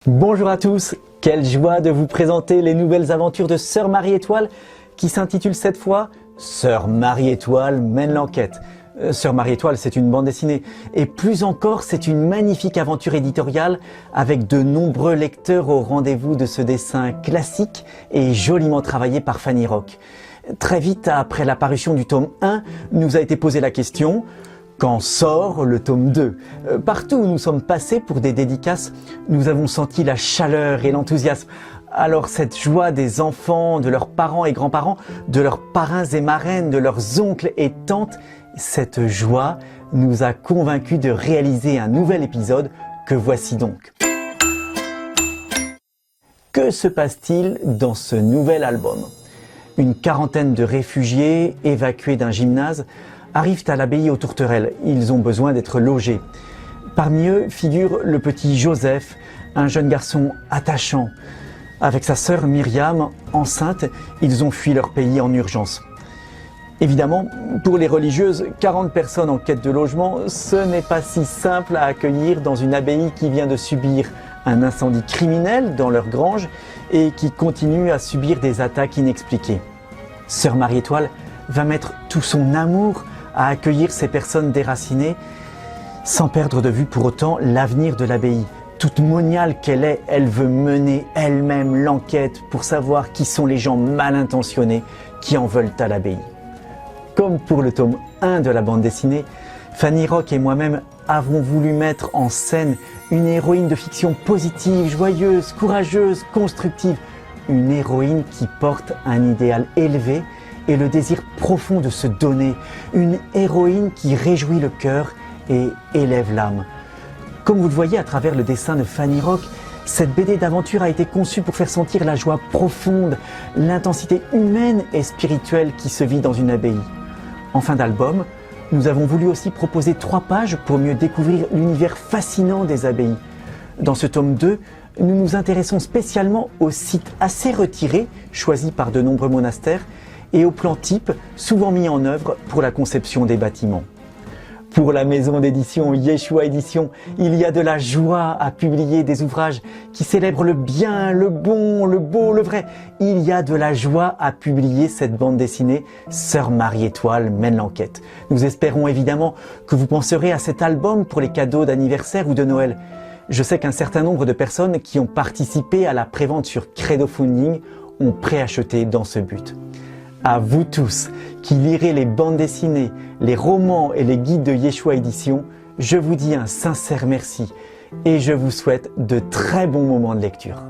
Bonjour à tous, quelle joie de vous présenter les nouvelles aventures de Sœur Marie-Étoile qui s'intitule cette fois « Sœur Marie-Étoile mène l'enquête ». Sœur Marie-Étoile, c'est une bande dessinée et plus encore, c'est une magnifique aventure éditoriale avec de nombreux lecteurs au rendez-vous de ce dessin classique et joliment travaillé par Fanny Rock. Très vite après la parution du tome 1, nous a été posé la question « Quand sort le tome 2 ?» Partout où nous sommes passés pour des dédicaces, nous avons senti la chaleur et l'enthousiasme. Alors cette joie des enfants, de leurs parents et grands-parents, de leurs parrains et marraines, de leurs oncles et tantes, cette joie nous a convaincus de réaliser un nouvel épisode que voici donc. Que se passe-t-il dans ce nouvel album? Une quarantaine de réfugiés évacués d'un gymnase arrivent à l'abbaye aux Tourterelles. Ils ont besoin d'être logés. Parmi eux figure le petit Joseph, un jeune garçon attachant. Avec sa sœur Myriam, enceinte, ils ont fui leur pays en urgence. Évidemment, pour les religieuses, 40 personnes en quête de logement, ce n'est pas si simple à accueillir dans une abbaye qui vient de subir un incendie criminel dans leur grange et qui continue à subir des attaques inexpliquées. Sœur Marie-Étoile va mettre tout son amour à accueillir ces personnes déracinées, sans perdre de vue pour autant l'avenir de l'abbaye. Toute moniale qu'elle est, elle veut mener elle-même l'enquête pour savoir qui sont les gens mal intentionnés qui en veulent à l'abbaye. Comme pour le tome 1 de la bande dessinée, Fanny Rock et moi-même avons voulu mettre en scène une héroïne de fiction positive, joyeuse, courageuse, constructive. Une héroïne qui porte un idéal élevé et le désir profond de se donner. Une héroïne qui réjouit le cœur et élève l'âme. Comme vous le voyez à travers le dessin de Fanny Rock, cette BD d'aventure a été conçue pour faire sentir la joie profonde, l'intensité humaine et spirituelle qui se vit dans une abbaye. En fin d'album, nous avons voulu aussi proposer 3 pages pour mieux découvrir l'univers fascinant des abbayes. Dans ce tome 2, nous nous intéressons spécialement aux sites assez retirés, choisis par de nombreux monastères, et aux plans types souvent mis en œuvre pour la conception des bâtiments. Pour la maison d'édition Yeshua Édition, il y a de la joie à publier des ouvrages qui célèbrent le bien, le bon, le beau, le vrai. Il y a de la joie à publier cette bande dessinée Sœur Marie-Étoile mène l'enquête. Nous espérons évidemment que vous penserez à cet album pour les cadeaux d'anniversaire ou de Noël. Je sais qu'un certain nombre de personnes qui ont participé à la prévente sur Crowdfunding ont préacheté dans ce but. À vous tous qui lirez les bandes dessinées, les romans et les guides de Yeshua Édition, je vous dis un sincère merci et je vous souhaite de très bons moments de lecture.